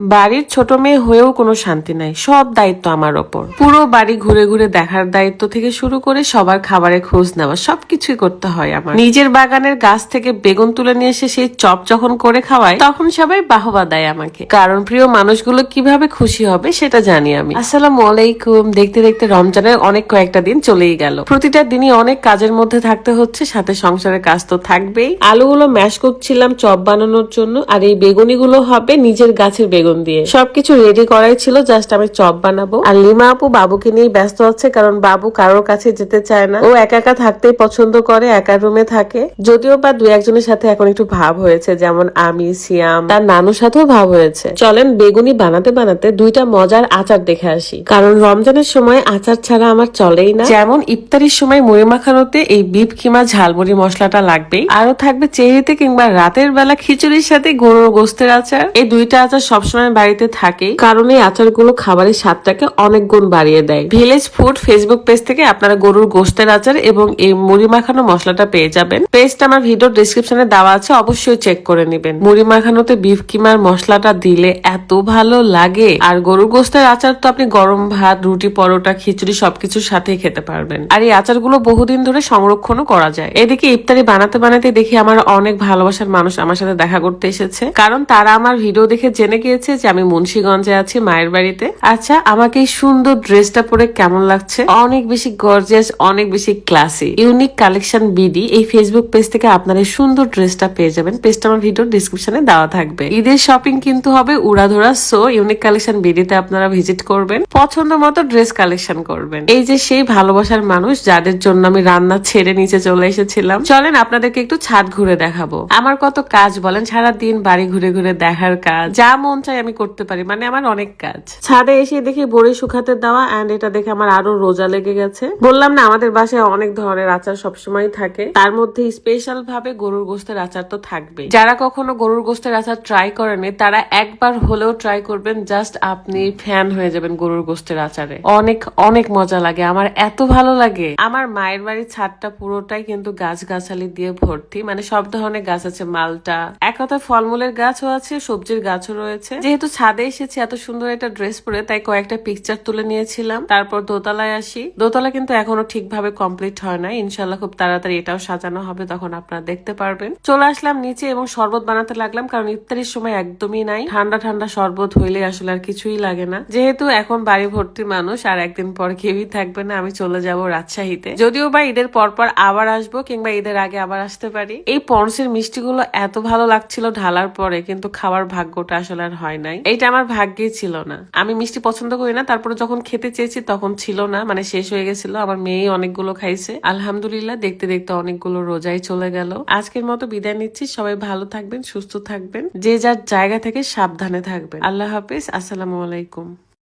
বাড়ির ছোট মেয়ে হয়েও কোনো শান্তি নাই, সব দায়িত্ব আমার ওপর। পুরো বাড়ি ঘুরে ঘুরে দেখার দায়িত্ব থেকে শুরু করে সবার খাবারের খোঁজ নেওয়া সবকিছুই করতে হয় আমার। নিজের বাগানের গাছ থেকে বেগুন তুলে নিয়ে এসে সেই চপ যখন করে খাওয়াই তখন সবাই বাহবা দেয় আমাকে, কারণ প্রিয় মানুষগুলো কিভাবে খুশি হবে সেটা জানি আমি। আসসালামু আলাইকুম। দেখতে দেখতে রমজানের অনেক কয়েকটা দিন চলেই গেল। প্রতিটা দিনই অনেক কাজের মধ্যে থাকতে হচ্ছে, সাথে সংসারের কাজ তো থাকবেই। আলুগুলো ম্যাশ করছিলাম চপ বানানোর জন্য, আর এই বেগুনিগুলো হবে নিজের গাছের বেগুন দিয়ে। সবকিছু রেডি করাই ছিল, জাস্ট আমি চপ বানাবো। আর লিমা আপু বাবুকে নিয়ে ব্যস্ত আছে, কারণ বাবু কারোর কাছে যেতে চায় না, ও একা একা থাকতেই পছন্দ করে, একা রুমে থাকে। যদিও বা দু একজনের সাথে এখন একটু ভাব হয়েছে, যেমন আমি, সিয়াম, তার নানুর সাথেও ভাব হয়েছে। চলেন বেগুনি বানাতে বানাতে দুইটা মজার আচার দেখে আসি, কারণ রমজানের সময় আচার ছাড়া আমার চলেই না। যেমন ইফতারির সময় মুড়ি মাখানোতে এই বিফ কিমা ঝালমুড়ি মশলাটা লাগবেই, আরো থাকবে চেহারিতে কিংবা রাতের বেলা খিচুড়ির সাথে গরুর গোস্তের আচার। এই দুইটা আচার সবসময় বাড়িতে থাকে, কারণ এই আচারগুলো খাবারের স্বাদটাকে অনেক গুণ বাড়িয়ে দেয়। ভিলেজ ফুড ফেসবুক পেজ থেকে আপনারা গরুর গোস্তের আচার এবং এই মুড়ি মাখানো মশলাটা পেয়ে যাবেন। পেজটা আমার ভিডিও ডেসক্রিপশনে দেওয়া আছে, অবশ্যই চেক করে নেবেন। মুড়ি মাখানোতে বিফ কিমার মশলাটা দিলে এত ভালো লাগে। আর গরুর গোস্তের আচার তো আপনি গরম ভাত, রুটি, পরোটা, খিচুড়ি সবকিছুর সাথেই খেতে পারবেন। আর এই আচারগুলো বহুদিন ধরে সংরক্ষণও করা যায়। এদিকে ইফতারি বানাতে বানাতে দেখি আমার অনেক ভালোবাসার মানুষ আমার সাথে দেখা করতে এসেছে, কারণ তারা আমার ভিডিও দেখে জেনে গিয়েছে যে আমি মুন্সিগঞ্জে আছি মায়ের বাড়িতে। আচ্ছা, আমাকে এই সুন্দর ড্রেসটা পরে কেমন লাগছে? অনেক বেশি গর্জিয়াস, অনেক বেশি ক্লাসি। ইউনিক কালেকশন বিডি এই ফেসবুক পেজ থেকে আপনারা এই সুন্দর ড্রেসটা পেয়ে যাবেন। পেজটা আমার ভিডিও ডিসক্রিপশনে দেওয়া থাকবে। ঈদের শপিং কিন্তু হবে উড়াধুরা, সো ইউনিক কালেকশন বিডিতে আপনারা ভিজিট করবেন, পছন্দ মতো ড্রেস কালেকশন করবেন। এই যে সেই ভালোবাসার মানুষ যাদের জন্য আমি রান্না ছেড়ে নিচে চলে এসেছিলাম, চলেন আপনাদেরকে একটু ছাদ ঘুরে দেখাবো। আমার কত কাজ বলেন, সারা দিন বাড়ি ঘুরে ঘুরে দেখার কাজ, যা মন চাই আমি করতে পারি, মানে আমার অনেক কাজ। ছাদে এসে দেখি বড়ি শুকাতে দেওয়া, এন্ড এটা দেখে আমার আরো রোজা লেগে গেছে। বললাম না আমাদের বাসায় অনেক ধরনের আচার সবসময় থাকে, তার মধ্যে স্পেশাল ভাবে গরুর গোস্তের আচার তো থাকবে। যারা কখনো গরুর গোস্তের আচার ট্রাই করেনি তারা একবার হলেও ট্রাই করবেন, জাস্ট আপনি ফ্যান হয়ে যাবেন গরুর গোস্তের আচারে। অনেক অনেক মজা লাগে, আমার এত ভালো লাগে। আমার মায়ের বাড়ির ছাদটা পুরোটাই কিন্তু গাছ গাছালি দিয়ে ভর্তি, মানে সব ধরনের গাছ আছে, মালটা, এক কথা ফলমূলের গাছও আছে, সবজির গাছও রয়েছে। যেহেতু ছাদে এসেছি এত সুন্দর একটা ড্রেস পরে, তাই কয়েকটা পিকচার তুলে নিয়েছিলাম। তারপর দোতলায় আসি। দোতলা কিন্তু এখনো ঠিকভাবে কমপ্লিট হয় না, ইনশাল্লাহ খুব তাড়াতাড়ি এটাও সাজানো হবে, তখন আপনারা দেখতে পারবেন। চলে আসলাম নিচে এবং শরবত বানাতে লাগলাম, কারণ ইফতারির সময় একদমই নাই। ঠান্ডা ঠান্ডা শরবত হইলে আসলে আর কিছুই লাগে না। যেহেতু এখন বাড়ি ভর্তি মানুষ, আর একদিন পর কেউই থাকবে না, আমি চলে যাব রাজশাহীতে। যদিও বা ঈদের পরপর আবার আসবো, কিংবা ঈদের আগে আবার আসতে পারি। এই পনসের মিষ্টিগুলো এত ভালো লাগছিল ঢালার পরে, কিন্তু খাওয়ার ভাগ্যটা আসলে আর হয় নাই। এইটা আমার ভাগ্যেই ছিল না। আমি মিষ্টি পছন্দ করি না, তারপরে যখন খেতে চেয়েছি তখন ছিল না, মানে শেষ হয়ে গেছিল। আমার মেয়ে অনেকগুলো খাইছে, আলহামদুলিল্লাহ। দেখতে দেখতে অনেকগুলো রোজাই চলে গেল। আজকের মতো বিদায় নিচ্ছি, সবাই ভালো থাকবেন, সুস্থ থাকবেন, যে যার জায়গা থেকে সাবধানে থাকবেন। আল্লাহ হাফিজ, আসসালামু আলাইকুম।